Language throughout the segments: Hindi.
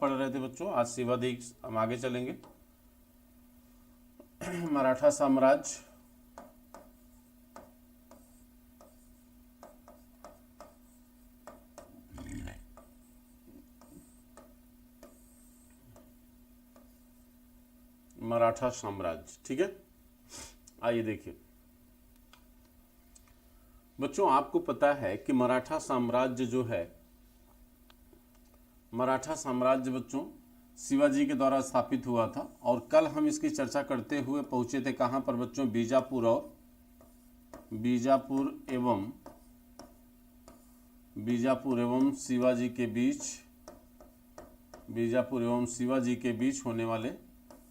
पढ़ रहे थे बच्चों। आज शिवाजी हम आगे चलेंगे। मराठा साम्राज्य, मराठा साम्राज्य, ठीक है। आइए देखिए बच्चों, आपको पता है कि मराठा साम्राज्य जो है, मराठा साम्राज्य बच्चों शिवाजी के द्वारा स्थापित हुआ था। और कल हम इसकी चर्चा करते हुए पहुंचे थे कहां पर बच्चों? बीजापुर और बीजापुर एवं शिवाजी के बीच, बीजापुर एवं शिवाजी के बीच होने वाले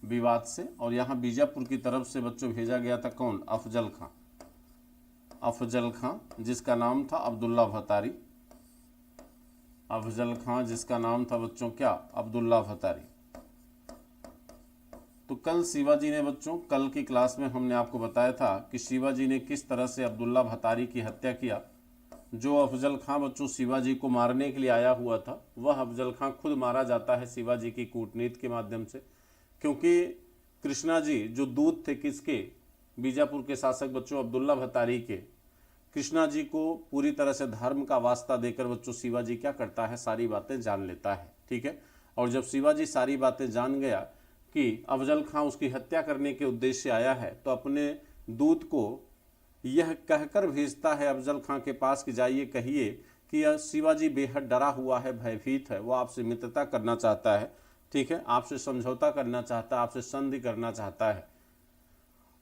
विवाद से। और यहां बीजापुर की तरफ से बच्चों भेजा गया था कौन? अफजल खां। अफजल खां जिसका नाम था अब्दुल्ला भतारी। अफजल खां जिसका नाम था बच्चों क्या? अब्दुल्ला भतारी। तो कल शिवाजी ने बच्चों, कल की क्लास में हमने आपको बताया था कि शिवाजी ने किस तरह से अब्दुल्ला भतारी की हत्या किया। जो अफजल खां बच्चों शिवाजी को मारने के लिए आया हुआ था, वह अफजल खां खुद मारा जाता है शिवाजी की कूटनीति के माध्यम से। क्योंकि कृष्णा जी जो दूत थे किसके? बीजापुर के शासक बच्चों अब्दुल्ला भतारी के। कृष्णा जी को पूरी तरह से धर्म का वास्ता देकर बच्चों शिवाजी क्या करता है? सारी बातें जान लेता है, ठीक है। और जब शिवाजी सारी बातें जान गया कि अफजल खां उसकी हत्या करने के उद्देश्य से आया है, तो अपने दूत को यह कहकर भेजता है अफजल खां के पास कि जाइए कहिए कि यह शिवाजी बेहद डरा हुआ है, भयभीत है, वो आपसे मित्रता करना चाहता है, ठीक है, आपसे समझौता करना चाहता है, आपसे संधि करना चाहता है।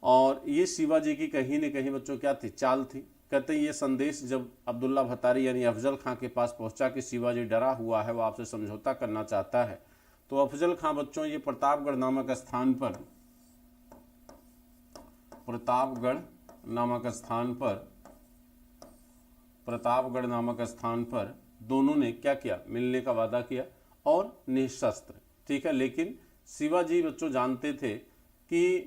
और ये शिवाजी की कहीं न कहीं बच्चों क्या थी? चाल थी। कहते हैं ये संदेश जब अब्दुल्ला भतारी यानी अफजल खां के पास पहुंचा कि शिवाजी डरा हुआ है, वो आपसे समझौता करना चाहता है, तो अफजल खां बच्चों ये प्रतापगढ़ नामक स्थान पर, प्रतापगढ़ नामक स्थान पर दोनों ने क्या किया? मिलने का वादा किया और निशस्त्र, ठीक है। लेकिन शिवाजी बच्चों जानते थे कि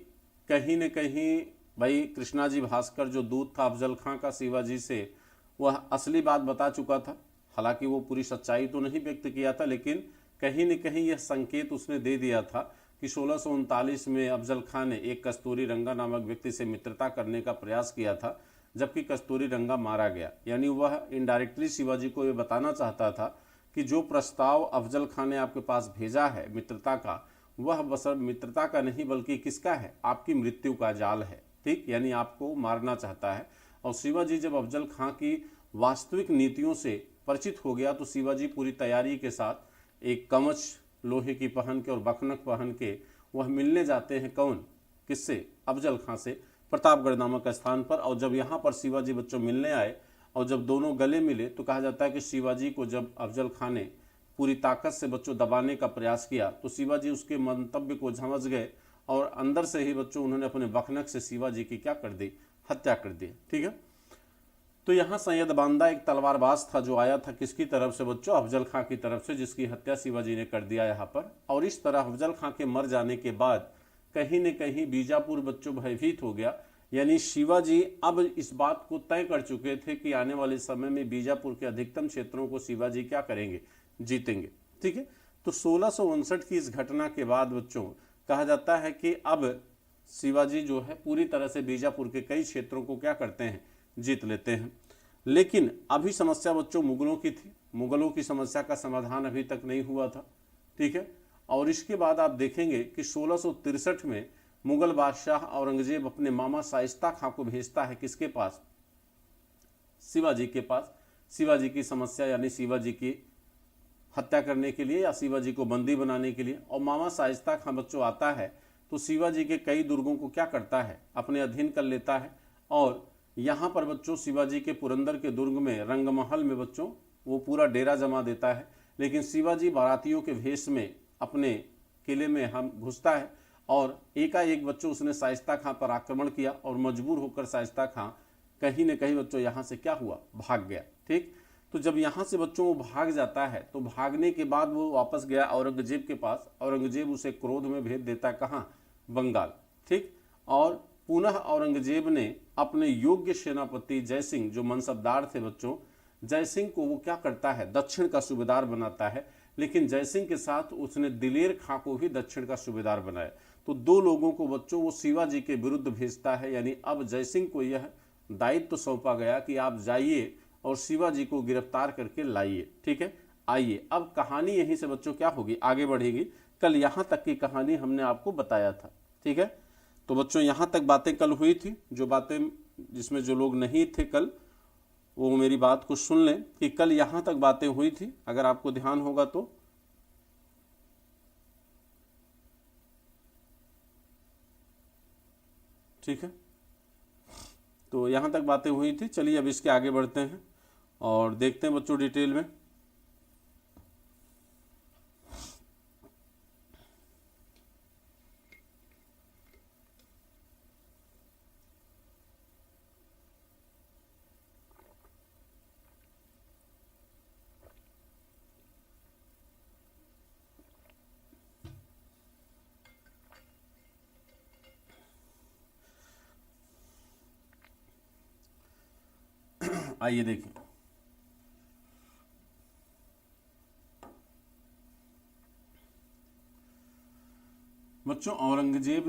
कहीं न कहीं भाई कृष्णा जी भास्कर जो दूत था अफजल खां का शिवाजी से, वह असली बात बता चुका था। हालांकि वो पूरी सच्चाई तो नहीं व्यक्त किया था, लेकिन कहीं न कहीं यह संकेत उसने दे दिया था कि 1639 में अफजल खां ने एक कस्तूरी रंगा नामक व्यक्ति से मित्रता करने का प्रयास किया था, जबकि कस्तूरी रंगा मारा गया। यानी वह इनडायरेक्टली शिवाजी को ये बताना चाहता था कि जो प्रस्ताव अफजल खां ने आपके पास भेजा है मित्रता का, वह बस मित्रता का नहीं बल्कि किसका है? आपकी मृत्यु का जाल है, ठीक। यानी आपको मारना चाहता है। और शिवाजी जब अफजल खां की वास्तविक नीतियों से परिचित हो गया, तो शिवाजी पूरी तैयारी के साथ एक कवच लोहे की पहन के और बखनक पहन के वह मिलने जाते हैं कौन? किससे? अफजल खां से, प्रतापगढ़ नामक स्थान पर। और जब यहाँ पर शिवाजी बच्चों मिलने आए और जब दोनों गले मिले, तो कहा जाता है कि शिवाजी को जब अफजल खां ने पूरी ताकत से बच्चों दबाने का प्रयास किया, तो शिवाजी उसके मंतव्य को समझ गए और अंदर से ही बच्चों उन्होंने अपने बखनक से शिवाजी की क्या कर दी? हत्या कर दी, ठीक है। तो यहाँ सैयद बांदा एक तलवारबाज था जो आया था किसकी तरफ से बच्चों? अफजल खां की तरफ से, जिसकी हत्या शिवाजी ने कर दिया यहाँ पर। और इस तरह अफजल खां के मर जाने के बाद कहीं न कहीं बीजापुर बच्चों भयभीत हो गया। यानी शिवाजी अब इस बात को तय कर चुके थे कि आने वाले समय में बीजापुर के अधिकतम क्षेत्रों को शिवाजी क्या करेंगे? जीतेंगे, ठीक है। तो 1659 की इस घटना के बाद बच्चों कहा जाता है कि अब शिवाजी जो है पूरी तरह से बीजापुर के कई क्षेत्रों को क्या करते हैं? जीत लेते हैं। लेकिन अभी समस्या बच्चों मुगलों की थी। मुगलों की समस्या का समाधान अभी तक नहीं हुआ था, ठीक है। और इसके बाद आप देखेंगे कि 1663 में मुगल बादशाह औरंगजेब अपने मामा शाइस्ता खां को भेजता है किसके पास? शिवाजी के पास। शिवाजी की समस्या यानी शिवाजी की हत्या करने के लिए या शिवाजी को बंदी बनाने के लिए। और मामा शाइस्ता खां बच्चों आता है तो शिवाजी के कई दुर्गों को क्या करता है? अपने अधीन कर लेता है। और यहाँ पर बच्चों शिवाजी के पुरंदर के दुर्ग में रंगमहल में बच्चों वो पूरा डेरा जमा देता है। लेकिन शिवाजी बारातियों के भेष में अपने किले में हम घुसता है और एकाएक बच्चों उसने शाइस्ता खां पर आक्रमण किया और मजबूर होकर शाइस्ता खां कहीं न कहीं बच्चों यहाँ से क्या हुआ? भाग गया, ठीक। तो जब यहाँ से बच्चों वो भाग जाता है, तो भागने के बाद वो वापस गया औरंगजेब के पास। औरंगजेब उसे क्रोध में भेज देता है कहाँ? बंगाल, ठीक। और पुनः औरंगजेब ने अपने योग्य सेनापति जयसिंह जो मनसबदार थे बच्चों, जयसिंह को वो क्या करता है? दक्षिण का सूबेदार बनाता है। लेकिन जयसिंह के साथ उसने दिलेर खां को भी दक्षिण का सूबेदार बनाया। तो दो लोगों को बच्चों वो शिवाजी के विरुद्ध भेजता है, यानी अब जयसिंह को यह दायित्व सौंपा गया कि आप जाइए और शिवाजी को गिरफ्तार करके लाइए। ठीक है, आइए अब कहानी यहीं से बच्चों क्या होगी, आगे बढ़ेगी। कल यहाँ तक की कहानी हमने आपको बताया था। ठीक है, तो बच्चों यहाँ तक बातें कल हुई थी। जो बातें जिसमें जो लोग नहीं थे कल, वो मेरी बात को सुन लें कि कल यहाँ तक बातें हुई थी, अगर आपको ध्यान होगा तो। ठीक है, तो यहाँ तक बातें हुई थी। चलिए अब इसके आगे बढ़ते हैं और देखते हैं बच्चों डिटेल में। आइए देखिए बच्चों, औरंगजेब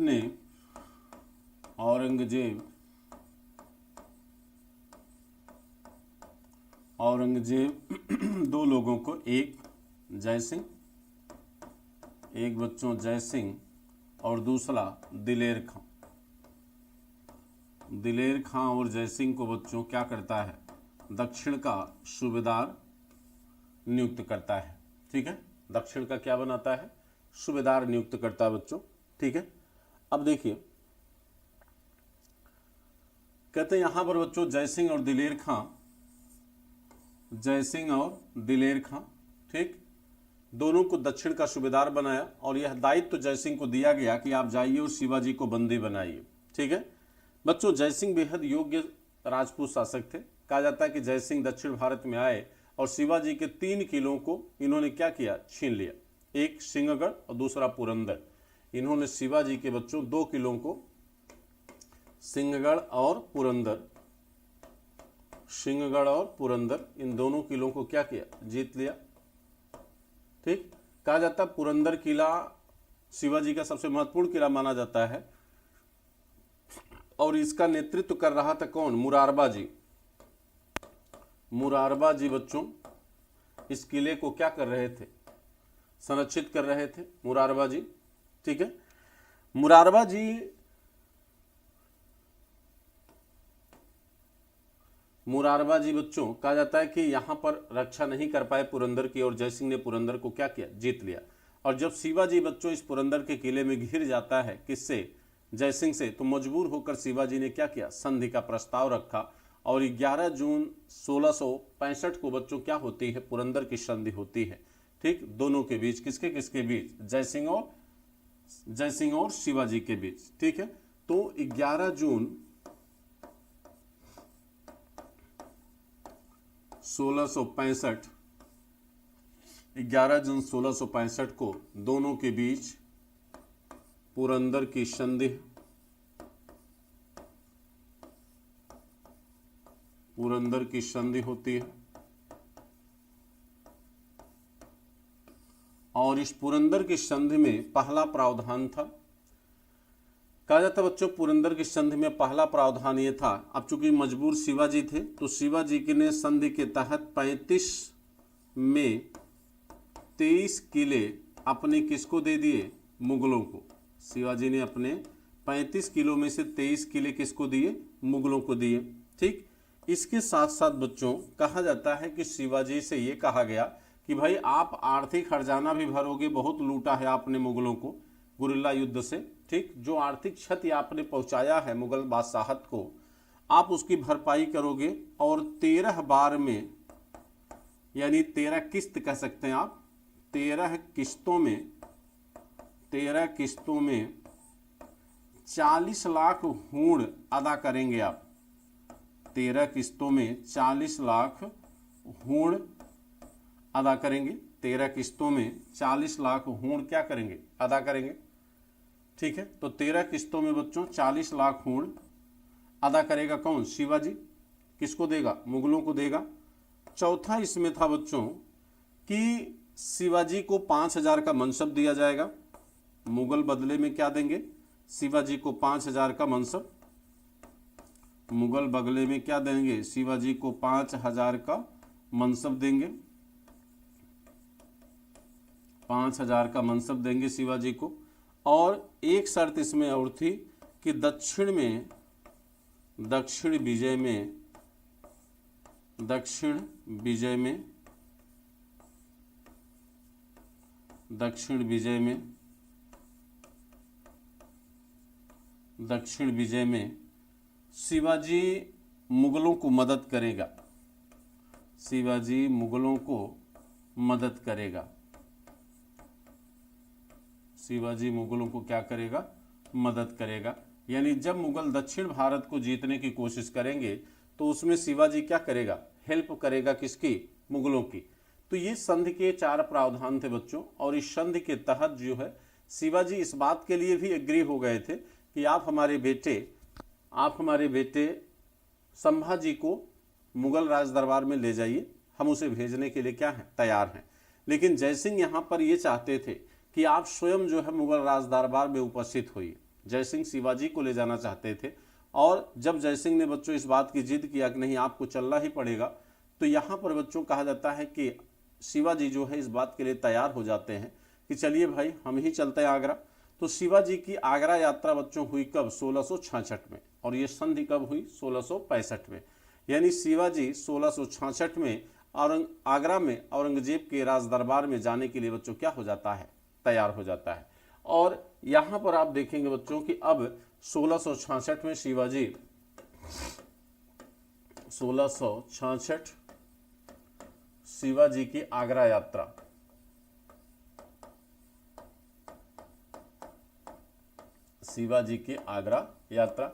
दो लोगों को, एक बच्चों जय सिंह और दूसरा दिलेर खां और जय सिंह को बच्चों क्या करता है, दक्षिण का सूबेदार नियुक्त करता है। ठीक है, दक्षिण का क्या बनाता है, सूबेदार नियुक्त करता है बच्चों। ठीक है, अब देखिए कहते हैं यहां पर बच्चों जय सिंह और दिलेर खां, ठीक, दोनों को दक्षिण का सूबेदार बनाया और यह दायित्व तो जय सिंह को दिया गया कि आप जाइए और शिवाजी को बंदी बनाइए। ठीक है बच्चों, जय सिंह बेहद योग्य राजपूत शासक थे। कहा जाता है कि जय सिंह दक्षिण भारत में आए और शिवाजी के 3 किलों को इन्होंने क्या किया, छीन लिया। एक सिंहगढ़ और दूसरा पुरंदर। इन्होंने शिवाजी के बच्चों 2 किलों को, सिंहगढ़ और पुरंदर, इन दोनों किलों को क्या किया, जीत लिया। ठीक, कहा जाता है पुरंदर किला शिवाजी का सबसे महत्वपूर्ण किला माना जाता है और इसका नेतृत्व कर रहा था कौन, मुरारबा जी बच्चों इस किले को क्या कर रहे थे, संरक्षित कर रहे थे मुरारबा जी। ठीक है, मुरारबा जी बच्चों कहा जाता है कि यहां पर रक्षा नहीं कर पाए पुरंदर की और जय सिंह ने पुरंदर को क्या किया, जीत लिया। और जब शिवाजी बच्चों इस पुरंदर के किले में घिर जाता है किससे, जय सिंह से, तो मजबूर होकर शिवाजी ने क्या किया, संधि का प्रस्ताव रखा और 11 जून 1665 को बच्चों क्या होती है, पुरंदर की संधि होती है। ठीक, दोनों के बीच, किसके बीच, जय सिंह और शिवाजी के बीच। ठीक है, तो 11 जून 1665 को दोनों के बीच पुरंदर की संधि होती है और इस पुरंदर की संधि में पहला प्रावधान था, कहा जाता बच्चों पुरंदर की संधि में पहला प्रावधान ये था, अब चूंकि मजबूर शिवाजी थे तो शिवाजी के ने संधि के तहत 35 में 23 किले अपने किसको दे दिए, मुगलों को। शिवाजी ने अपने 35 किलो में से 23 किले किसको दिए, मुगलों को दिए। ठीक, इसके साथ साथ बच्चों कहा जाता है कि शिवाजी से ये कहा गया कि भाई आप आर्थिक खजाना भी भरोगे, बहुत लूटा है आपने मुगलों को गुरिल्ला युद्ध से। ठीक, जो आर्थिक क्षति आपने पहुंचाया है मुगल बादशाहत को, आप उसकी भरपाई करोगे और 13 बार में, यानी 13 किस्त कह सकते हैं आप, 13 किस्तों में 40 लाख हूण अदा करेंगे आप। 13 किस्तों में 40 लाख हूण अदा करेंगे। 13 किस्तों में 40 लाख हूण क्या करेंगे, अदा करेंगे। ठीक है, तो 13 किस्तों में बच्चों 40 लाख हूण अदा करेगा कौन, शिवाजी। किसको देगा, मुगलों को देगा। चौथा इसमें था बच्चों कि शिवाजी को 5,000 का मनसब दिया जाएगा। मुगल बदले में क्या देंगे? शिवाजी को 5,000 का मनसब। मुगल बदले में क्या देंगे? शिवाजी को 5,000 का मनसब देंगे। 5,000 का मनसब देंगे शिवाजी को। और एक शर्त इसमें और थी कि दक्षिण विजय में शिवाजी मुगलों को मदद करेगा। शिवाजी मुगलों को मदद करेगा। शिवाजी मुगलों को क्या करेगा? मदद करेगा। यानी जब मुगल दक्षिण भारत को जीतने की कोशिश करेंगे तो उसमें शिवाजी क्या करेगा? हेल्प करेगा। किसकी? मुगलों की। तो ये संधि के 4 प्रावधान थे बच्चों। और इस संधि के तहत जो है शिवाजी इस बात के लिए भी एग्री हो गए थे कि आप हमारे बेटे संभाजी को मुगल राज दरबार में ले जाइए, हम उसे भेजने के लिए क्या हैं? तैयार हैं। लेकिन जयसिंह यहाँ पर ये चाहते थे कि आप स्वयं जो है मुगल राज दरबार में उपस्थित होइए। जयसिंह शिवाजी को ले जाना चाहते थे। और जब जयसिंह ने बच्चों इस बात की जिद किया कि नहीं आपको चलना ही पड़ेगा, तो यहाँ पर बच्चों कहा जाता है कि शिवाजी जो है इस बात के लिए तैयार हो जाते हैं कि चलिए भाई हम ही चलते हैं आगरा। तो शिवाजी की आगरा यात्रा बच्चों हुई कब? 1666 में। और ये संधि कब हुई? 1665 में। यानी शिवाजी 1666 में आगरा में औरंगजेब के राज दरबार में जाने के लिए बच्चों क्या हो जाता है? तैयार हो जाता है। और यहाँ पर आप देखेंगे बच्चों कि अब 1666 में शिवाजी 1666 शिवाजी की आगरा यात्रा, शिवाजी की आगरा यात्रा।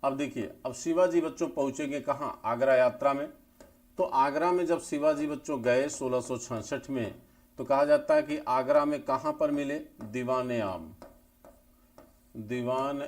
अब देखिए, अब शिवाजी बच्चों पहुंचेंगे कहाँ? आगरा यात्रा में। तो आगरा में जब शिवाजी बच्चों गए 1666 में, तो कहा जाता है कि आगरा में कहाँ पर मिले? दीवाने आम। दीवाने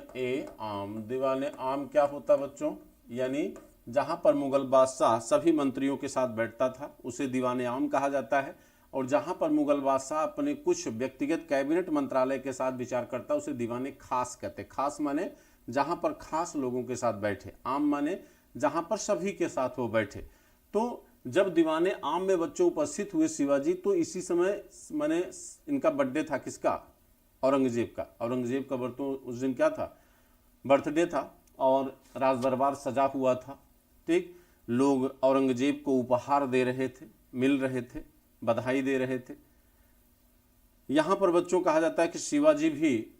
आम क्या होता बच्चों? यानी जहाँ पर मुगल बादशाह सभी मंत्रियों के साथ बैठता था उसे दीवाने आम कहा जाता है। और जहाँ पर मुगल बादशाह अपने कुछ व्यक्तिगत कैबिनेट मंत्रालय के साथ विचार करता उसे दीवाने खास कहते। खास माने जहाँ पर खास लोगों के साथ बैठे, आम माने जहाँ पर सभी के साथ वो बैठे। तो जब दीवाने आम में बच्चों उपस्थित हुए शिवाजी, तो इसी समय माने इनका बर्थडे था। किसका? औरंगजेब का। औरंगजेब का उस दिन क्या था? बर्थडे था। और राज दरबार सजा हुआ था। ठीक, लोग औरंगजेब को उपहार दे रहे थे, मिल रहे थे, बधाई दे रहे थे। यहाँ पर बच्चों कहा जाता है कि शिवाजी भी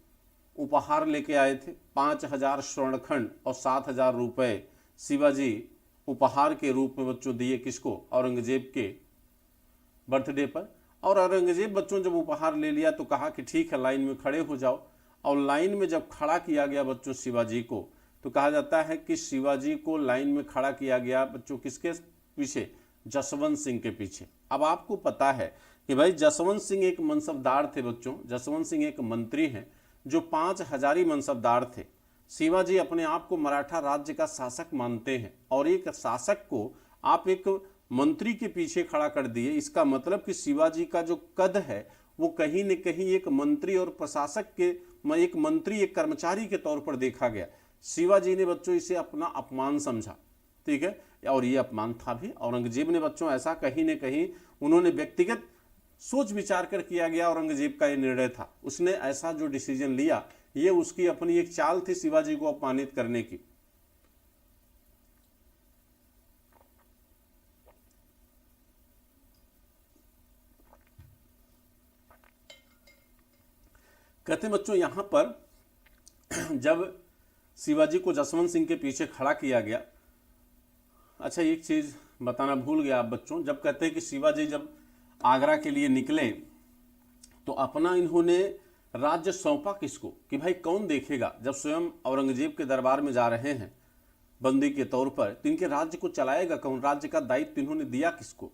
उपहार लेके आए थे। 5,000 स्वर्णखंड और 7,000 रुपए शिवाजी उपहार के रूप में बच्चों दिए। किसको? औरंगजेब के बर्थडे पर। और औरंगजेब बच्चों जब उपहार ले लिया तो कहा कि ठीक है लाइन में खड़े हो जाओ। और लाइन में जब खड़ा किया गया बच्चों शिवाजी को, तो कहा जाता है कि शिवाजी को लाइन में खड़ा किया गया बच्चों किसके पीछे? जसवंत सिंह के पीछे। अब आपको पता है कि भाई जसवंत सिंह एक मनसबदार थे बच्चों। जसवंत सिंह एक मंत्री हैं जो 5 हजारी मनसबदार थे। शिवाजी अपने आप को मराठा राज्य का शासक मानते हैं और एक शासक को आप एक मंत्री के पीछे खड़ा कर दिए। इसका मतलब कि शिवाजी का जो कद है वो कहीं न कहीं एक मंत्री और प्रशासक के, एक मंत्री एक कर्मचारी के तौर पर देखा गया। शिवाजी ने बच्चों इसे अपना अपमान समझा। ठीक है, और ये अपमान था भी। औरंगजेब ने बच्चों ऐसा कहीं न कहीं उन्होंने व्यक्तिगत सोच विचार कर किया गया। औरंगजेब का ये निर्णय था, उसने ऐसा जो डिसीजन लिया ये उसकी अपनी एक चाल थी शिवाजी को अपमानित करने की। कहते बच्चों यहां पर जब शिवाजी को जसवंत सिंह के पीछे खड़ा किया गया। अच्छा, एक चीज बताना भूल गया आप बच्चों, जब कहते हैं कि शिवाजी जब आगरा के लिए निकले तो अपना इन्होंने राज्य सौंपा किसको? कि भाई कौन देखेगा। जब स्वयं औरंगजेब के दरबार में जा रहे हैं बंदी के तौर पर, तो इनके राज्य को चलाएगा कौन? राज्य का दायित्व इन्होंने दिया किसको?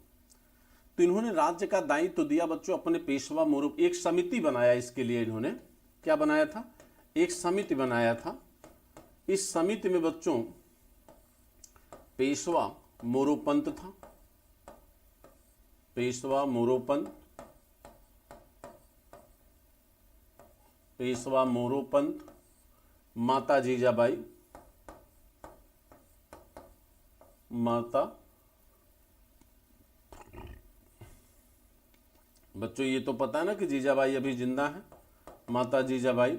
तो इन्होंने राज्य का दायित्व दिया बच्चों अपने पेशवा मोरू। एक समिति बनाया इसके लिए। इन्होंने क्या बनाया था? एक समिति बनाया था। इस समिति में बच्चों पेशवा मोरोपंत था। पेशवा मोरोपंत पेशवा मोरोपंत, माता जीजाबाई, माता, बच्चों ये तो पता है ना कि जीजाबाई अभी जिंदा है, माता जीजाबाई।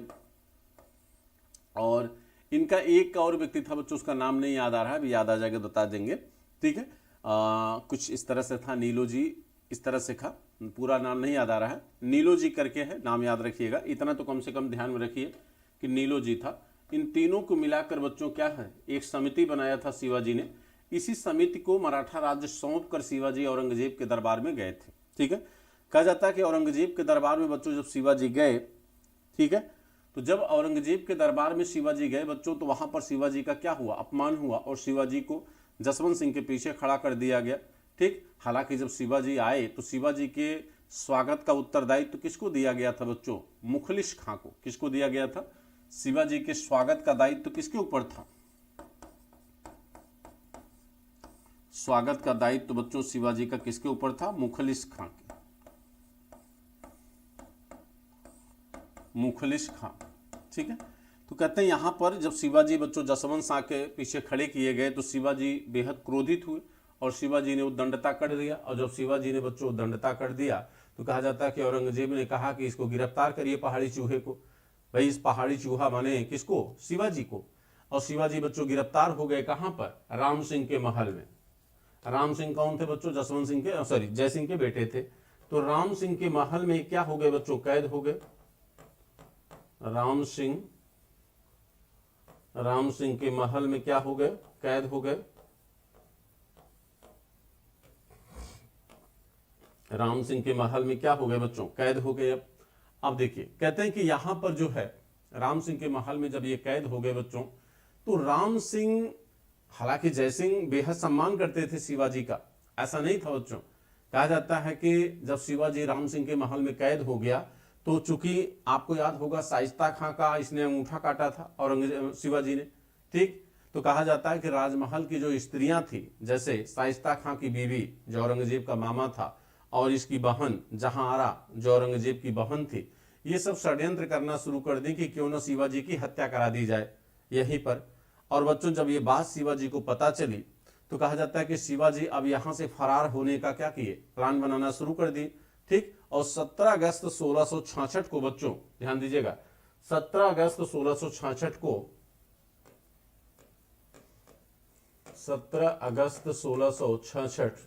और इनका एक और व्यक्ति था बच्चों, उसका नाम नहीं याद आ रहा है, अभी याद आ जाएगा बता देंगे, ठीक है। कुछ इस तरह से था, नीलो जी इस तरह से था, पूरा नाम नहीं याद आ रहा है, नीलो जी करके है, नाम याद रखिएगा, इतना तो कम से कम ध्यान में रखिए कि नीलो जी था। इन तीनों को मिलाकर बच्चों क्या है, एक समिति बनाया था शिवाजी ने। इसी समिति को मराठा राज्य सौंप कर शिवाजी औरंगजेब के दरबार में गए थे, ठीक है। कहा जाता है कि औरंगजेब के दरबार में बच्चों जब शिवाजी गए, ठीक है, तो जब औरंगजेब के दरबार में शिवाजी गए बच्चों, तो वहां पर शिवाजी का क्या हुआ, अपमान हुआ, और शिवाजी को जसवंत सिंह के पीछे खड़ा कर दिया गया, ठीक। हालांकि जब शिवाजी आए तो शिवाजी के स्वागत का उत्तरदायित्व तो किसको दिया गया था बच्चों, मुखलिस खां को। किसको दिया गया था, शिवाजी के स्वागत का दायित्व किसके ऊपर था, स्वागत का दायित्व बच्चों शिवाजी का किसके ऊपर था, मुखलिस खां के, मुखलिस खां, ठीक है। तो कहते हैं यहां पर जब शिवाजी बच्चों जसवंत शाह के पीछे खड़े किए गए तो शिवाजी बेहद क्रोधित हुए और शिवाजी ने उद्दंडता कर दिया। और जब शिवाजी ने बच्चों उद्दंडता कर दिया तो कहा जाता है कि औरंगजेब ने कहा कि इसको गिरफ्तार करिए, पहाड़ी चूहे को। भाई इस पहाड़ी चूहा माने किसको, शिवाजी को। और शिवाजी बच्चों गिरफ्तार हो गए कहां पर, राम सिंह के महल में। राम सिंह कौन थे बच्चों, जसवंत सिंह के, सॉरी जय सिंह के बेटे थे। तो राम सिंह के महल में क्या हो गए बच्चों, कैद हो गए। राम सिंह के महल में क्या हो गए, कैद हो गए। राम सिंह के महल में क्या हो गए बच्चों, कैद हो गए। अब देखिए कहते हैं कि यहां पर जो है राम सिंह के महल में जब ये कैद हो गए बच्चों, तो राम सिंह, हालांकि जय सिंह बेहद सम्मान करते थे शिवाजी का, ऐसा नहीं था बच्चों। कहा जाता है कि जब शिवाजी राम सिंह के महल में कैद हो गया तो चूंकि आपको याद होगा शाइस्ता खां का इसने अंगूठा काटा था औरंगजेब शिवाजी ने, ठीक। तो कहा जाता है कि राजमहल की जो स्त्रियां थी, जैसे शाइस्ता खां की बीवी जो औरंगजेब का मामा था, और इसकी बहन जहांआरा जो औरंगजेब की बहन थी, ये सब षड्यंत्र करना शुरू कर दी कि क्यों न शिवाजी की हत्या करा दी जाए यहीं पर। और बच्चों जब ये बात शिवाजी को पता चली तो कहा जाता है कि शिवाजी अब यहां से फरार होने का क्या किए, प्लान बनाना शुरू कर दिए, ठीक। और 17 अगस्त 1666 को बच्चों ध्यान दीजिएगा, 17 अगस्त 1666 को, 17 अगस्त 1666,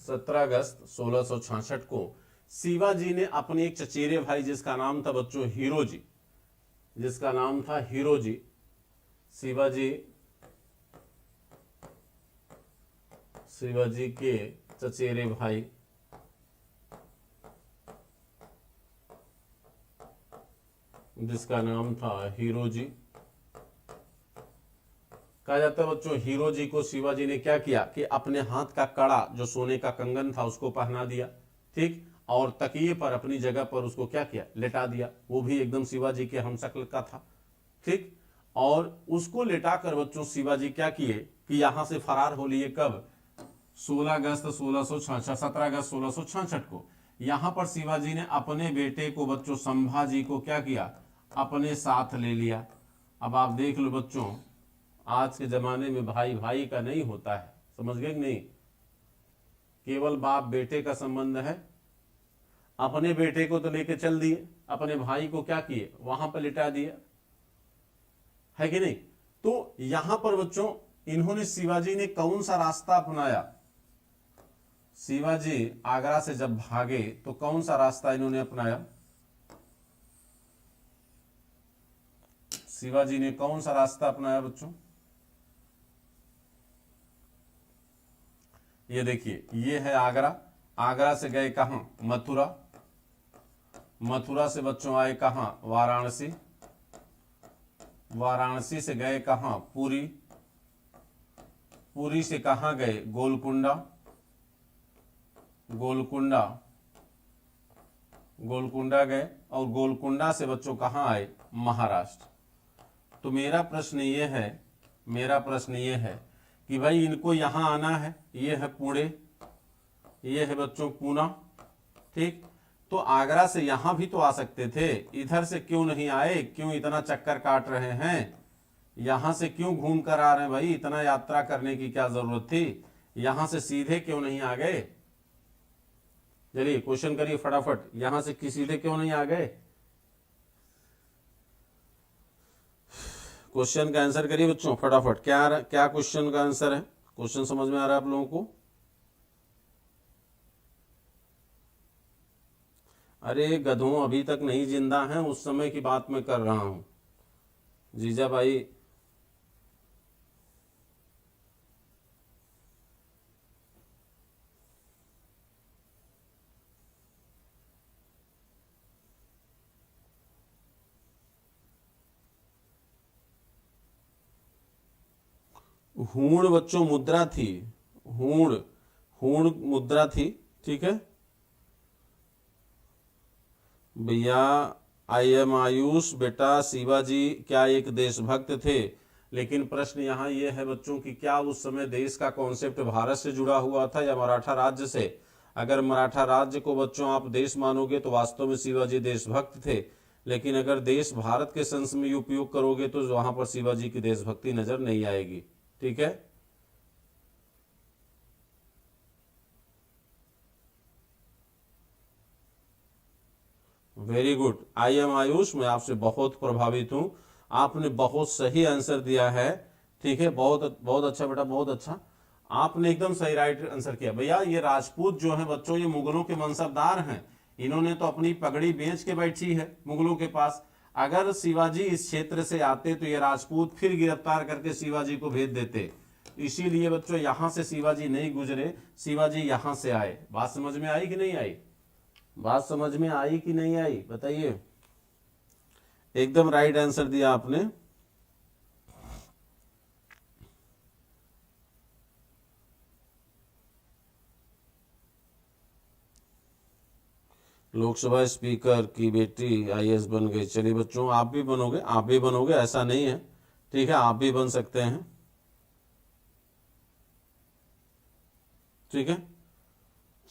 17 अगस्त 1666 को शिवाजी ने अपने एक चचेरे भाई जिसका नाम था बच्चों हीरोजी, जिसका नाम था हीरोजी, शिवाजी के चचेरे भाई जिसका नाम था हीरोजी। कहा जाता है बच्चों हीरोजी को शिवाजी ने क्या किया कि अपने हाथ का कड़ा जो सोने का कंगन था उसको पहना दिया, ठीक। और तकिए पर अपनी जगह पर उसको क्या किया, लेटा दिया, वो भी एकदम शिवाजी के हमशक्ल का था, ठीक। और उसको लेटाकर बच्चों शिवाजी क्या किए कि यहां से फरार हो लिए। कब, 16 अगस्त 1666, 17 अगस्त 1666 को यहां पर शिवाजी ने अपने बेटे को बच्चों संभाजी को क्या किया, अपने साथ ले लिया। अब आप देख लो बच्चों, आज के जमाने में भाई भाई का नहीं होता है, समझ गए कि नहीं, केवल बाप बेटे का संबंध है। अपने बेटे को तो लेके चल दिए, अपने भाई को क्या किए, वहां पर लिटा दिया, है कि नहीं। तो यहां पर बच्चों इन्होंने, शिवाजी ने कौन सा रास्ता अपनाया, शिवाजी आगरा से जब भागे तो कौन सा रास्ता इन्होंने अपनाया, शिवाजी ने कौन सा रास्ता अपनाया बच्चों, ये देखिए ये है आगरा, आगरा से गए कहां, मथुरा, मथुरा से बच्चों आए कहां, वाराणसी, वाराणसी से गए कहां, पुरी, पुरी से कहां गए, गोलकुंडा, गोलकुंडा, गोलकुंडा गए, और गोलकुंडा से बच्चों कहां आए, महाराष्ट्र। तो मेरा प्रश्न ये है, मेरा प्रश्न ये है कि भाई इनको यहां आना है, ये है पुणे, ये है बच्चों पूना, ठीक। तो आगरा से यहां भी तो आ सकते थे, इधर से क्यों नहीं आए? क्यों इतना चक्कर काट रहे हैं? यहां से क्यों घूम कर आ रहे हैं भाई? इतना यात्रा करने की क्या जरूरत थी? यहां से सीधे क्यों नहीं आ गए? चलिए क्वेश्चन करिए फटाफट, यहां से सीधे क्यों नहीं आ गए? क्वेश्चन का आंसर करिए बच्चों फटाफट। क्या क्या क्वेश्चन का आंसर है? क्वेश्चन समझ में आ रहा है आप लोगों को? अरे गधों, अभी तक नहीं जिंदा हैं, उस समय की बात मैं कर रहा हूं जीजा भाई। हूण बच्चों मुद्रा थी, हूण, हूण मुद्रा थी, ठीक है भैया। आई एम आयुष बेटा, शिवाजी क्या एक देशभक्त थे? लेकिन प्रश्न यहाँ ये है बच्चों कि क्या उस समय देश का कॉन्सेप्ट भारत से जुड़ा हुआ था या मराठा राज्य से? अगर मराठा राज्य को बच्चों आप देश मानोगे तो वास्तव में शिवाजी देशभक्त थे, लेकिन अगर देश भारत के सेंस में उपयोग करोगे तो वहां पर शिवाजी की देशभक्ति नजर नहीं आएगी, ठीक है। Very good, I am Ayush, मैं आपसे बहुत प्रभावित हूं, आपने बहुत सही आंसर दिया है, ठीक है। बहुत बहुत अच्छा बेटा, बहुत अच्छा, आपने एकदम सही राइट आंसर किया। भैया ये राजपूत जो है बच्चों, ये मुगलों के मनसबदार हैं, इन्होंने तो अपनी पगड़ी बेच के बैठी है मुगलों के पास। अगर शिवाजी इस क्षेत्र से आते तो ये राजपूत फिर गिरफ्तार करके शिवाजी को भेज देते, इसीलिए बच्चों यहां से शिवाजी नहीं गुजरे, शिवाजी यहां से आए। बात समझ में आई कि नहीं आई? बात समझ में आई कि नहीं आई बताइए? एकदम राइट आंसर दिया आपने। लोकसभा स्पीकर की बेटी आईएएस बन गई। चलिए बच्चों आप भी बनोगे, आप भी बनोगे, ऐसा नहीं है, ठीक है, आप भी बन सकते हैं, ठीक है।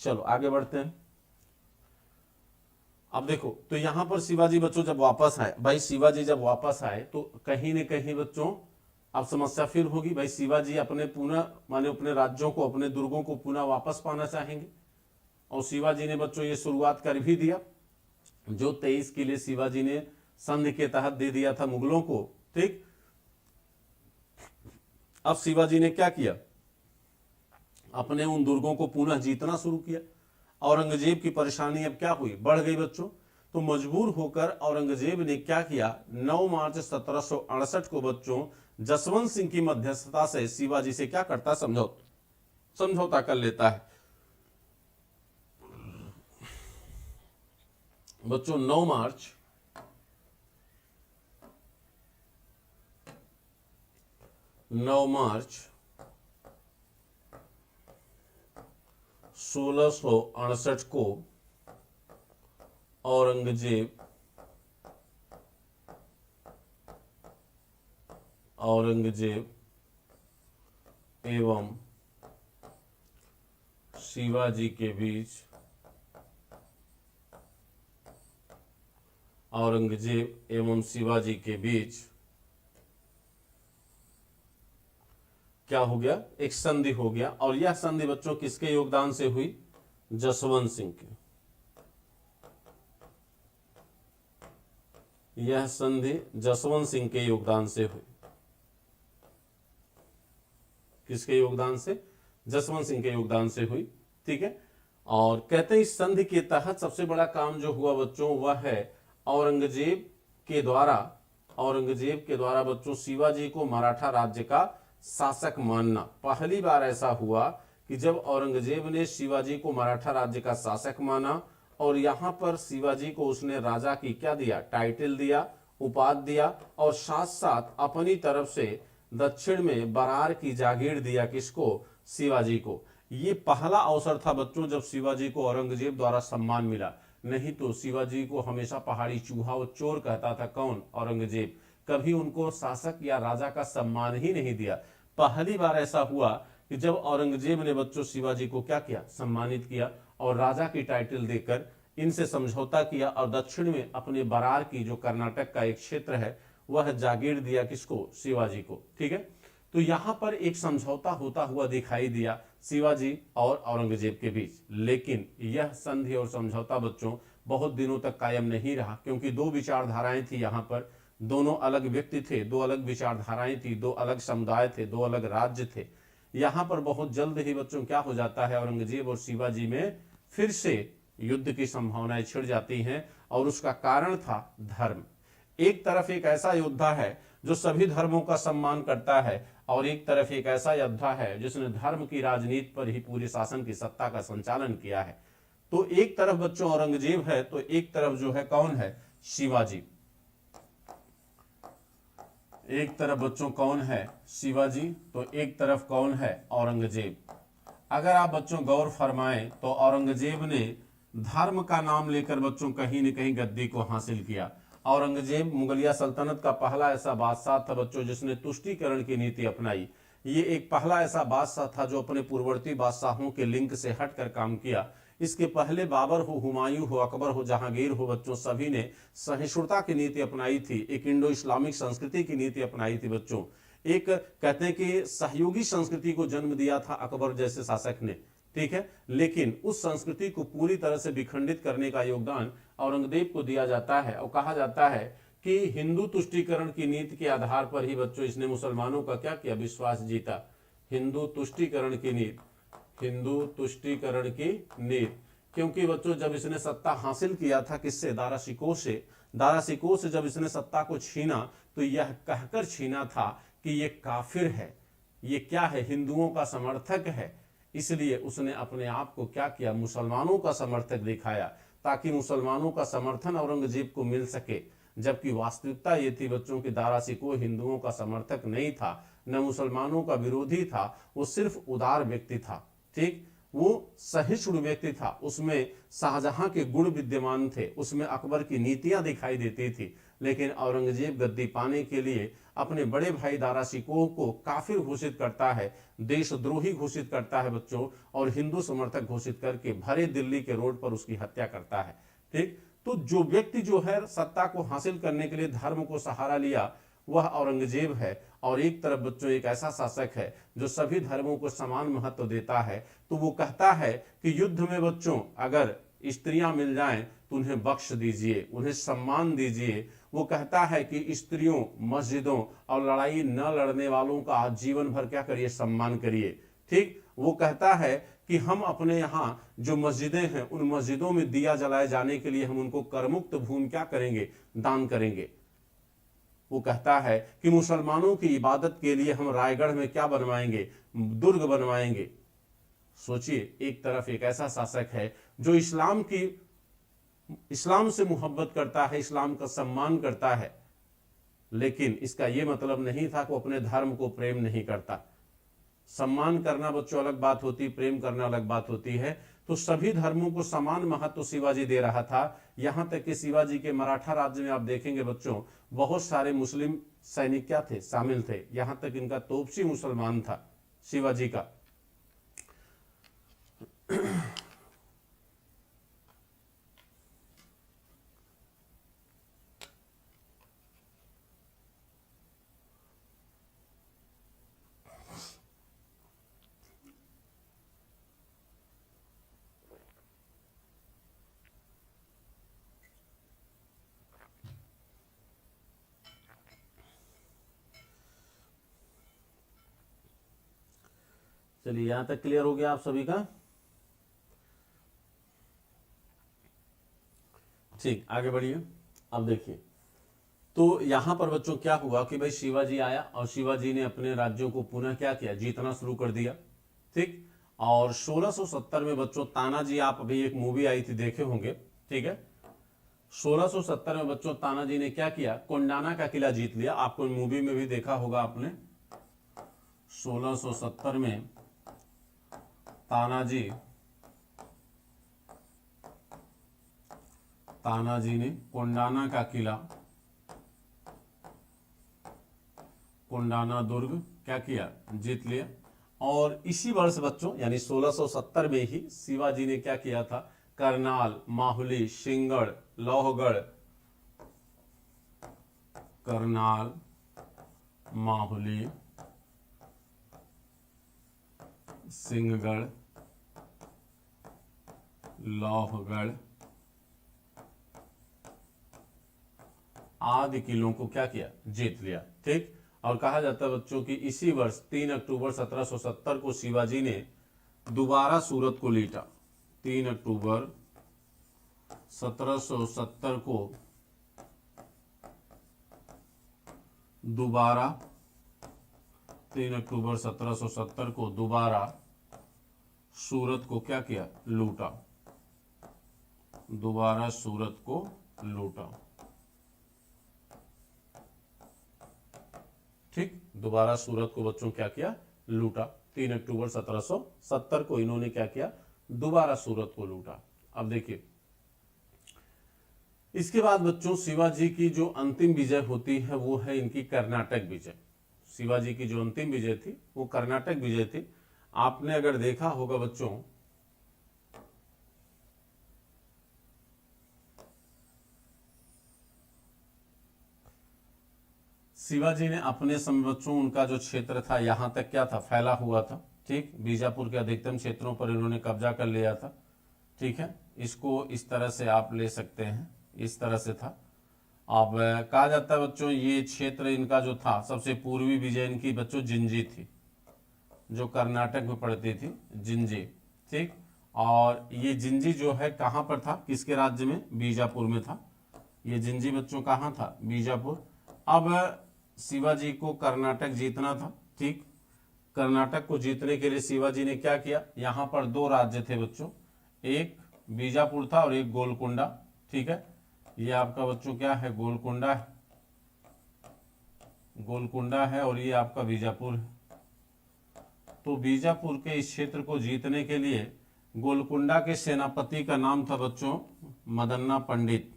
चलो आगे बढ़ते हैं। अब देखो तो यहां पर शिवाजी बच्चों जब वापस आए, भाई शिवाजी जब वापस आए तो कहीं न कहीं बच्चों अब समस्या फिर होगी। भाई शिवाजी अपने पुनः माने अपने राज्यों को, अपने दुर्गों को पुनः वापस पाना चाहेंगे, और शिवाजी ने बच्चों ये शुरुआत कर भी दिया। जो 23 किले शिवाजी ने संधि के तहत दे दिया था मुगलों को, ठीक। अब शिवाजी ने क्या किया? अपने उन दुर्गों को पुनः जीतना शुरू किया। औरंगजेब की परेशानी अब क्या हुई? बढ़ गई बच्चों। तो मजबूर होकर औरंगजेब ने क्या किया? 9 मार्च 1768 को बच्चों जसवंत सिंह की मध्यस्थता से शिवाजी से क्या करता? समझौता कर लेता है बच्चों। 9 मार्च 1668 को औरंगजेब एवं शिवाजी के बीच, औरंगजेब एवं शिवाजी के बीच क्या हो गया? एक संधि हो गया। और यह संधि बच्चों किसके योगदान से हुई? जसवंत सिंह के। यह संधि जसवंत सिंह के योगदान से हुई। किसके योगदान से? जसवंत सिंह के योगदान से हुई, ठीक है। और कहते हैं इस संधि के तहत सबसे बड़ा काम जो हुआ बच्चों वह है औरंगजेब के द्वारा बच्चों शिवाजी को मराठा राज्य का शासक मानना। पहली बार ऐसा हुआ कि जब औरंगजेब ने शिवाजी को मराठा राज्य का शासक माना, और यहां पर शिवाजी को उसने राजा की क्या दिया? टाइटल दिया, उपाधि दिया, और साथ साथ अपनी तरफ से दक्षिण में बरार की जागीर दिया। किसको? शिवाजी को। ये पहला अवसर था बच्चों जब शिवाजी को औरंगजेब द्वारा सम्मान मिला, नहीं तो शिवाजी को हमेशा पहाड़ी चूहा और चोर कहता था। कौन? औरंगजेब। कभी उनको शासक या राजा का सम्मान ही नहीं दिया। पहली बार ऐसा हुआ कि जब औरंगजेब ने बच्चों शिवाजी को क्या किया? सम्मानित किया, और राजा की टाइटल देकर इनसे समझौता किया और दक्षिण में अपने बरार की जो कर्नाटक का एक क्षेत्र है वह जागीर दिया किसको, शिवाजी को। ठीक है, तो यहां पर एक समझौता होता हुआ दिखाई दिया शिवाजी और औरंगजेब के बीच, लेकिन यह संधि और समझौता बच्चों बहुत दिनों तक कायम नहीं रहा, क्योंकि दो विचारधाराएं थी यहाँ पर, दोनों अलग व्यक्ति थे, दो अलग विचारधाराएं थी, दो अलग समुदाय थे, दो अलग राज्य थे। यहाँ पर बहुत जल्द ही बच्चों क्या हो जाता है, औरंगजेब और शिवाजी में फिर से युद्ध की संभावनाएं छिड़ जाती हैं, और उसका कारण था धर्म। एक तरफ एक ऐसा योद्धा है जो सभी धर्मों का सम्मान करता है, और एक तरफ एक ऐसा योद्धा है जिसने धर्म की राजनीति पर ही पूरे शासन की सत्ता का संचालन किया है। तो एक तरफ बच्चों औरंगजेब है, तो एक तरफ जो है कौन है, शिवाजी। एक तरफ बच्चों कौन है, शिवाजी, तो एक तरफ कौन है, औरंगजेब। अगर आप बच्चों गौर फरमाएं तो औरंगजेब ने धर्म का नाम लेकर बच्चों कहीं न कहीं गद्दी को हासिल किया। औरंगजेब मुगलिया सल्तनत का पहला ऐसा बादशाह था बच्चों जिसने तुष्टीकरण की नीति अपनाई। ये एक पहला ऐसा बादशाह था जो अपने पूर्ववर्ती बादशाहों के लिंक से हटकर काम किया। इसके पहले बाबर हो, हुमायूं हो, अकबर हो, जहांगीर हो, बच्चों सभी ने सहिष्णुता की नीति अपनाई थी, एक इंडो इस्लामिक संस्कृति की नीति अपनाई थी बच्चों। एक कहते हैं कि सहयोगी संस्कृति को जन्म दिया था अकबर जैसे शासक ने। ठीक है, लेकिन उस संस्कृति को पूरी तरह से विखंडित करने का योगदान औरंगजेब को दिया जाता है, और कहा जाता है कि हिंदू तुष्टीकरण की नीति के आधार पर ही बच्चों इसने मुसलमानों का क्या किया, विश्वास जीता। हिंदू तुष्टीकरण की नीति, हिंदू तुष्टीकरण की नीति, क्योंकि बच्चों जब इसने सत्ता हासिल किया था किससे, दारा शिकोह से जब इसने सत्ता को छीना तो यह कहकर छीना था कि ये काफिर है, ये क्या है, हिंदुओं का समर्थक है। इसलिए उसने अपने आप को क्या किया, मुसलमानों का समर्थक दिखाया, ताकि मुसलमानों का समर्थन औरंगजेब को मिल सके। जबकि वास्तविकता ये थी बच्चों की दारा शिकोह हिंदुओं का समर्थक नहीं था, न मुसलमानों का विरोधी था, वो सिर्फ उदार व्यक्ति था। ठीक, वो सहिष्णु व्यक्ति था, उसमें शाहजहां के गुण विद्यमान थे, उसमें अकबर की नीतियां दिखाई देती थी। लेकिन औरंगजेब गद्दी पाने के लिए अपने बड़े भाई दारा शिकोह को काफिर घोषित करता है, देशद्रोही घोषित करता है बच्चों, और हिंदू समर्थक घोषित करके भरे दिल्ली के रोड पर उसकी हत्या करता है। ठीक, तो जो व्यक्ति जो है सत्ता को हासिल करने के लिए धर्म को सहारा लिया वह औरंगजेब है, और एक तरफ बच्चों एक ऐसा शासक है जो सभी धर्मों को समान महत्व देता है। तो वो कहता है कि युद्ध में बच्चों अगर स्त्रियां मिल जाएं तो उन्हें बख्श दीजिए, उन्हें सम्मान दीजिए। वो कहता है कि स्त्रियों, मस्जिदों और लड़ाई न लड़ने वालों का जीवन भर क्या करिए, सम्मान करिए। ठीक, वो कहता है कि हम अपने यहाँ जो मस्जिदें हैं उन मस्जिदों में दिया जलाए जाने के लिए हम उनको करमुक्त भूमि क्या करेंगे, दान करेंगे। वो कहता है कि मुसलमानों की इबादत के लिए हम रायगढ़ में क्या बनवाएंगे, दुर्ग बनवाएंगे। सोचिए, एक तरफ एक ऐसा शासक है जो इस्लाम से मोहब्बत करता है, इस्लाम का सम्मान करता है, लेकिन इसका यह मतलब नहीं था कि वो अपने धर्म को प्रेम नहीं करता। सम्मान करना बच्चों अलग बात होती, प्रेम करना अलग बात होती है। तो सभी धर्मों को समान महत्व शिवाजी दे रहा था। यहां तक कि शिवाजी के मराठा राज्य में आप देखेंगे बच्चों बहुत सारे मुस्लिम सैनिक क्या थे, शामिल थे, यहां तक इनका तोपची मुसलमान था शिवाजी का। चलिए, यहां तक क्लियर हो गया आप सभी का। ठीक, आगे बढ़िए। अब देखिए, तो यहां पर बच्चों क्या हुआ कि भाई शिवाजी आया और शिवाजी ने अपने राज्यों को पुनः क्या किया, जीतना शुरू कर दिया। ठीक, और 1670 में बच्चों तानाजी, आप अभी एक मूवी आई थी देखे होंगे, ठीक है। 1670 में बच्चों तानाजी ने क्या किया, कोंडाना का किला जीत लिया। आपको मूवी में भी देखा होगा आपने। 1670 में तानाजी ने कोंडाना का किला, कोंडाना दुर्ग क्या किया, जीत लिया। और इसी वर्ष बच्चों यानी 1670 में ही शिवाजी ने क्या किया था, करनाल, माहुली, सिंहगढ़, लौहगढ़, करनाल, माहुली, सिंहगढ़, लौहगढ़ आदि किलों को क्या किया, जीत लिया। ठीक। और कहा जाता है बच्चों की इसी वर्ष 3 अक्टूबर 1770 को शिवाजी ने दोबारा सूरत को लूटा। 3 अक्टूबर 1770 को दोबारा 3 अक्टूबर 1770 को दोबारा सूरत को क्या किया, लूटा। दोबारा सूरत को लूटा। ठीक। दोबारा सूरत को बच्चों क्या किया, लूटा। 3 अक्टूबर 1770 को इन्होंने क्या किया, दोबारा सूरत को लूटा। अब देखिए इसके बाद बच्चों शिवाजी की जो अंतिम विजय होती है वो है इनकी कर्नाटक विजय। शिवाजी की जो अंतिम विजय थी वो कर्नाटक विजय थी। आपने अगर देखा होगा बच्चों, शिवाजी ने अपने समय बच्चों उनका जो क्षेत्र था यहां तक क्या था, फैला हुआ था। ठीक। बीजापुर के अधिकतम क्षेत्रों पर इन्होंने कब्जा कर लिया था। ठीक है, इसको इस तरह से आप ले सकते हैं, इस तरह से था। अब कहा जाता है बच्चों ये क्षेत्र इनका जो था सबसे पूर्वी विजय इनकी बच्चों जिंजी थी, जो कर्नाटक में पड़ती थी, जिंजी। ठीक। और ये जिंजी जो है कहां पर था, किसके राज्य में, बीजापुर में था। ये जिंजी बच्चों कहां था, बीजापुर। अब शिवाजी को कर्नाटक जीतना था। ठीक। कर्नाटक को जीतने के लिए शिवाजी ने क्या किया, यहां पर 2 राज्य थे बच्चों, एक बीजापुर था और एक गोलकुंडा। ठीक है, ये आपका बच्चों क्या है, गोलकुंडा है, गोलकुंडा है और ये आपका बीजापुर है। तो बीजापुर के इस क्षेत्र को जीतने के लिए गोलकुंडा के सेनापति का नाम था बच्चों मदन्ना पंडित।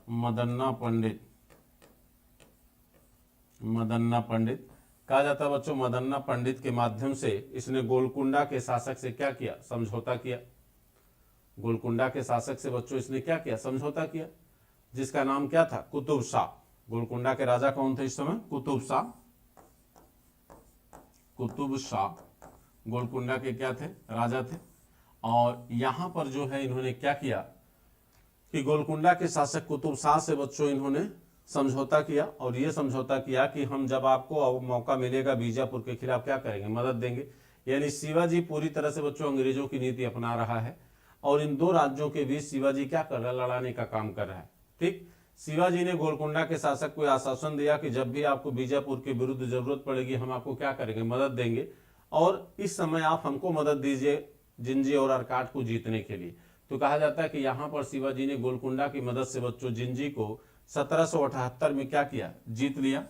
मदन्ना पंडित, मदन्ना पंडित कहा जाता है बच्चों। मदन्ना पंडित के माध्यम से इसने गोलकुंडा के शासक से क्या किया, समझौता किया। गोलकुंडा के शासक से बच्चों इसने क्या किया, समझौता किया, जिसका नाम क्या था, कुतुब शाह। गोलकुंडा के राजा कौन थे इस समय, कुतुब शाह। कुतुब शाह गोलकुंडा के क्या थे, राजा थे। और यहां पर जो है इन्होंने क्या किया कि गोलकुंडा के शासक कुतुब शाह से बच्चों इन्होंने समझौता किया और ये समझौता किया कि हम जब आपको मौका मिलेगा बीजापुर के खिलाफ क्या करेंगे, मदद देंगे। यानी शिवाजी पूरी तरह से बच्चों अंग्रेजों की नीति अपना रहा है और इन 2 राज्यों के बीच शिवाजी क्या कर रहा है, लड़ाने का काम कर रहा है। ठीक। शिवाजी ने गोलकुंडा के शासक को आश्वासन दिया कि जब भी आपको बीजापुर के विरुद्ध जरूरत पड़ेगी हम आपको क्या करेंगे, मदद देंगे, और इस समय आप हमको मदद दीजिए जिंजी और अर्काट को जीतने के लिए। तो कहा जाता है कि यहां पर शिवाजी ने गोलकुंडा की मदद से बच्चों जिंजी को 1778 में क्या किया, जीत लिया।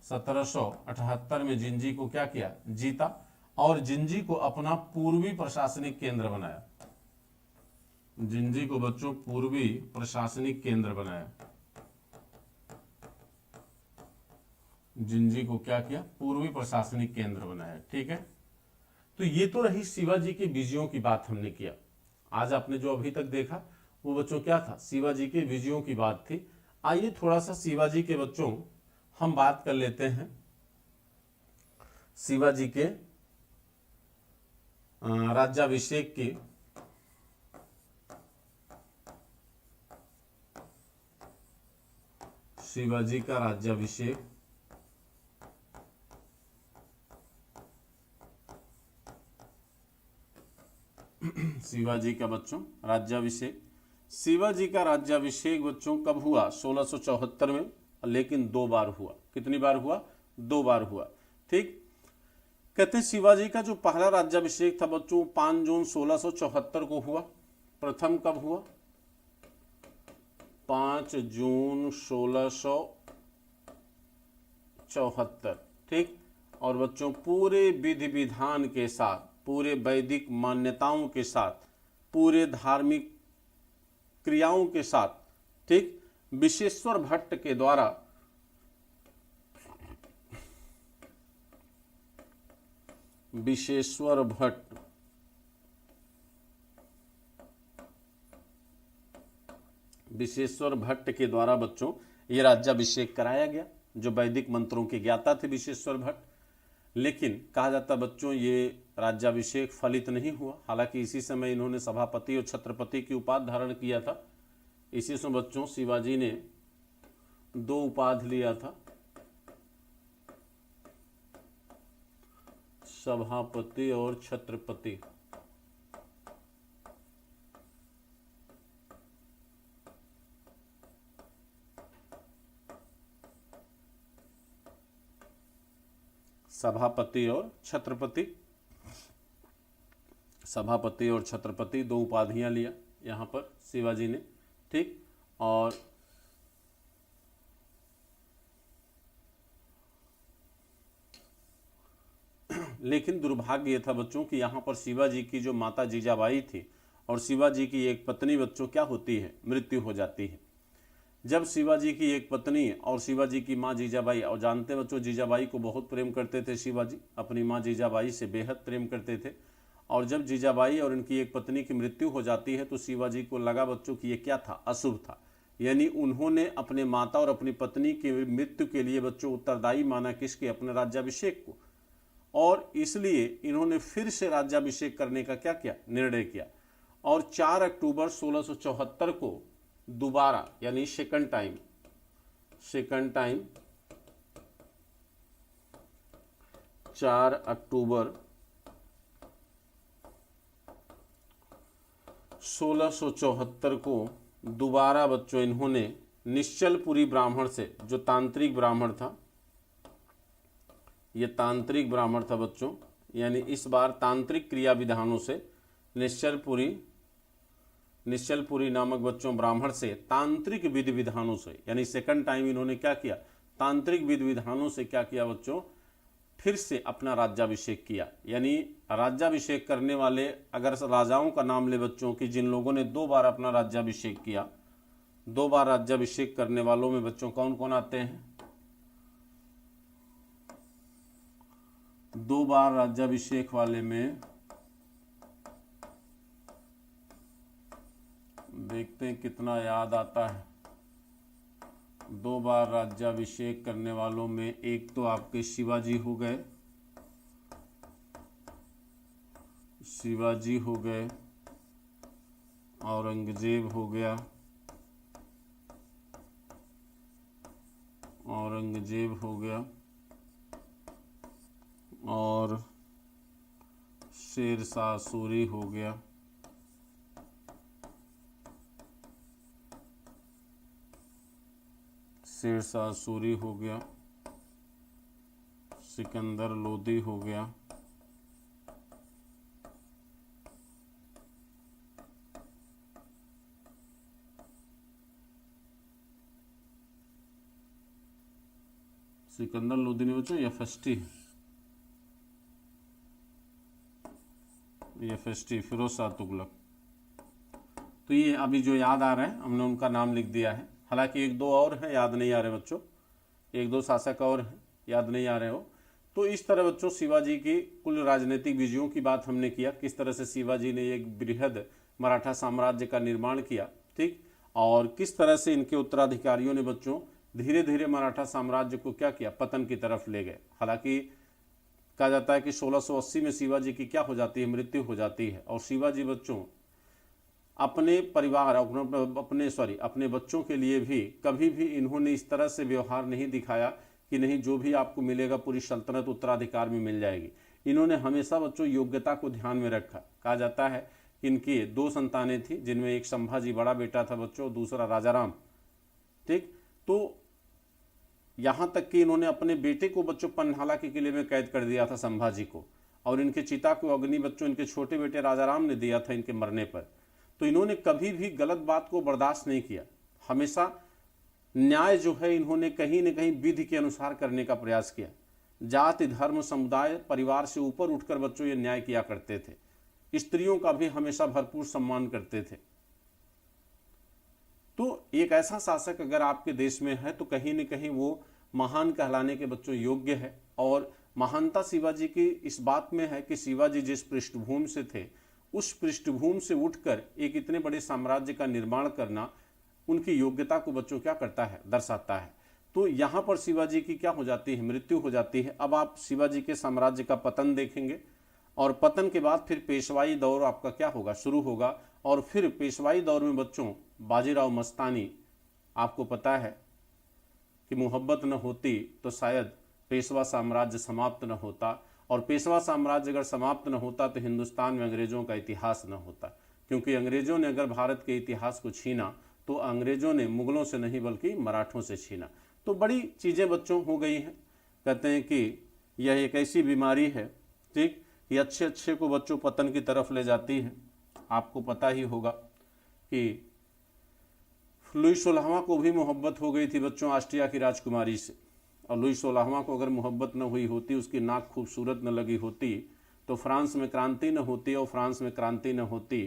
1778 में जिंजी को क्या किया, जीता और जिंजी को अपना पूर्वी प्रशासनिक केंद्र बनाया। जिंजी को बच्चों पूर्वी प्रशासनिक केंद्र बनाया। जिंजी को क्या किया, पूर्वी प्रशासनिक केंद्र बनाया। ठीक है, तो ये तो रही शिवाजी की विजयों की बात हमने किया। आज आपने जो अभी तक देखा वो बच्चों क्या था, शिवाजी के विजयों की बात थी। आइए थोड़ा सा शिवाजी के बच्चों हम बात कर लेते हैं शिवाजी के राज्याभिषेक की। शिवाजी का राज्याभिषेक, शिवाजी का बच्चों राज्याभिषेक। शिवाजी का राज्याभिषेक बच्चों कब हुआ, 1674 में, लेकिन 2 बार हुआ। कितनी बार हुआ, 2 बार हुआ। ठीक। कहते हैं शिवाजी का जो पहला राज्याभिषेक था बच्चों 5 जून 1674 को हुआ। प्रथम कब हुआ, 5 जून 1674। ठीक। और बच्चों पूरे विधि विधान के साथ, पूरे वैदिक मान्यताओं के साथ, पूरे धार्मिक क्रियाओं के साथ। ठीक। विश्वेश्वर भट्ट के द्वारा विश्वेश्वर भट्ट विशेश्वर भट्ट के द्वारा बच्चों ये राज्याभिषेक कराया गया, जो वैदिक मंत्रों के ज्ञाता थे विशेश्वर भट्ट। लेकिन कहा जाता बच्चों ये राज्याभिषेक फलित नहीं हुआ। हालांकि इसी समय इन्होंने सभापति और छत्रपति की उपाधि धारण किया था। इसी समय बच्चों शिवाजी ने 2 उपाधि लिया था, सभापति और छत्रपति। सभापति और छत्रपति, सभापति और छत्रपति 2 उपाधियां लिया यहाँ पर शिवाजी ने, ठीक। और लेकिन दुर्भाग्य ये था बच्चों कि यहाँ पर शिवाजी की जो माता जीजाबाई थी और शिवाजी की एक पत्नी बच्चों क्या होती है, मृत्यु हो जाती है। जब शिवाजी की एक पत्नी और शिवाजी की माँ जीजाबाई, और जानते बच्चों जीजाबाई को बहुत प्रेम करते थे शिवाजी, अपनी माँ जीजाबाई से बेहद प्रेम करते थे। और जब जीजाबाई और इनकी एक पत्नी की मृत्यु हो जाती है तो शिवाजी को लगा बच्चों कि ये क्या था, अशुभ था। यानी उन्होंने अपने माता और अपनी पत्नी की मृत्यु के लिए बच्चों उत्तरदायी माना किसके, अपने राज्याभिषेक को। और इसलिए इन्होंने फिर से राज्याभिषेक करने का क्या किया, निर्णय किया। और 4 अक्टूबर 1674 को दोबारा, यानी सेकंड टाइम 4 अक्टूबर 1674 को दोबारा बच्चों इन्होंने निश्चलपुरी ब्राह्मण से, जो तांत्रिक ब्राह्मण था, ये तांत्रिक ब्राह्मण था बच्चों, यानी इस बार तांत्रिक क्रिया विधानों से निश्चलपुरी नामक बच्चों ब्राह्मण से तांत्रिक विधि विधानों से, यानी सेकंड टाइम इन्होंने क्या किया, तांत्रिक विधि विधानों से क्या किया बच्चों, फिर से अपना राज्याभिषेक किया। यानी राज्याभिषेक करने वाले अगर राजाओं का नाम ले बच्चों कि जिन लोगों ने 2 बार अपना राज्याभिषेक किया, 2 बार राज्याभिषेक करने वालों में बच्चों कौन कौन आते हैं, 2 बार राज्याभिषेक वाले में देखते हैं कितना याद आता है। 2 बार राज्याभिषेक करने वालों में एक तो आपके शिवाजी हो गए, औरंगजेब हो गया, और शेरशाह सूरी हो गया, सिकंदर लोदी हो गया, सिकंदर लोदी ने बच्चों ये फस्टी फिरोज शाह तुगलक। तो ये अभी जो याद आ रहे हैं हमने उनका नाम लिख दिया है। हालांकि 1-2 और हैं, याद नहीं आ रहे बच्चों, 1-2 शासक और हैं, याद नहीं आ रहे हो। तो इस तरह बच्चों शिवाजी की कुल राजनीतिक विजयों की बात हमने किया, किस तरह से शिवाजी ने एक बृहद मराठा साम्राज्य का निर्माण किया, ठीक। और किस तरह से इनके उत्तराधिकारियों ने बच्चों धीरे धीरे मराठा साम्राज्य को क्या किया, पतन की तरफ ले गए। हालांकि कहा जाता है कि 1680 में शिवाजी की क्या हो जाती है, मृत्यु हो जाती है। और शिवाजी बच्चों अपने परिवार, अपने बच्चों के लिए भी कभी भी इन्होंने इस तरह से व्यवहार नहीं दिखाया कि नहीं जो भी आपको मिलेगा पूरी सल्तनत उत्तराधिकार में मिल जाएगी। इन्होंने हमेशा बच्चों योग्यता को ध्यान में रखा। कहा जाता है कि इनकी 2 संतानें थी, जिनमें एक संभाजी बड़ा बेटा था बच्चों, दूसरा राजाराम, ठीक। तो यहाँ तक कि इन्होंने अपने बेटे को बच्चों पन्हाला के किले में कैद कर दिया था संभाजी को, और इनके चिता को अग्नि बच्चों इनके छोटे बेटे राजाराम ने दिया था इनके मरने पर। तो इन्होंने कभी भी गलत बात को बर्दाश्त नहीं किया, हमेशा न्याय जो है इन्होंने कहीं न कहीं विधि के अनुसार करने का प्रयास किया। जाति धर्म समुदाय परिवार से ऊपर उठकर बच्चों ये न्याय किया करते थे, स्त्रियों का भी हमेशा भरपूर सम्मान करते थे। तो एक ऐसा शासक अगर आपके देश में है तो कहीं न कहीं वो महान कहलाने के बच्चों योग्य है। और महानता शिवाजी की इस बात में है कि शिवाजी जिस पृष्ठभूमि से थे उस पृष्ठभूमि से उठकर एक इतने बड़े साम्राज्य का निर्माण करना उनकी योग्यता को बच्चों क्या करता है, दर्शाता है। तो यहाँ पर शिवाजी की क्या हो जाती है, मृत्यु हो जाती है। अब आप शिवाजी के साम्राज्य का पतन देखेंगे और पतन के बाद फिर पेशवाई दौर आपका क्या होगा, शुरू होगा। और फिर पेशवाई दौर में बच्चों बाजीराव मस्तानी, आपको पता है कि मोहब्बत न होती तो शायद पेशवा साम्राज्य समाप्त न होता, और पेशवा साम्राज्य अगर समाप्त न होता तो हिंदुस्तान में अंग्रेजों का इतिहास न होता, क्योंकि अंग्रेजों ने अगर भारत के इतिहास को छीना तो अंग्रेजों ने मुगलों से नहीं बल्कि मराठों से छीना। तो बड़ी चीज़ें बच्चों हो गई हैं। कहते हैं कि यह एक ऐसी बीमारी है, ठीक, ये अच्छे अच्छे को बच्चों पतन की तरफ ले जाती है। आपको पता ही होगा कि लुई 16वां को भी मोहब्बत हो गई थी बच्चों ऑस्ट्रिया की राजकुमारी से, और लुई 16वां को अगर मोहब्बत न हुई होती, उसकी नाक खूबसूरत न लगी होती, तो फ्रांस में क्रांति न होती, और फ्रांस में क्रांति न होती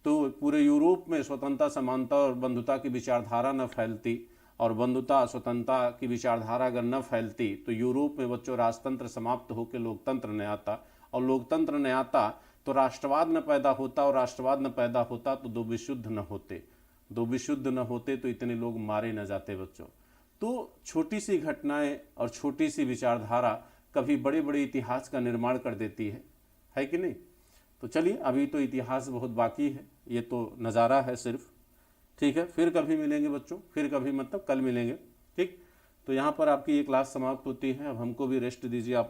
तो पूरे यूरोप में स्वतंत्रता, समानता और बंधुता की विचारधारा न फैलती, और बंधुता स्वतंत्रता की विचारधारा अगर न फैलती तो यूरोप में बच्चों राजतंत्र समाप्त होकर लोकतंत्र न आता, और लोकतंत्र न आता तो राष्ट्रवाद न पैदा होता, और राष्ट्रवाद न पैदा होता तो दो विशुद्ध न होते, दो विशुद्ध न होते तो इतने लोग मारे न जाते बच्चों। तो छोटी सी घटनाएं और छोटी सी विचारधारा कभी बड़े बड़े इतिहास का निर्माण कर देती है कि नहीं। तो चलिए, अभी तो इतिहास बहुत बाकी है, ये तो नज़ारा है सिर्फ, ठीक है। फिर कभी मिलेंगे बच्चों, फिर कभी मतलब कल मिलेंगे, ठीक। तो यहाँ पर आपकी ये क्लास समाप्त होती है। अब हमको भी रेस्ट दीजिए आप।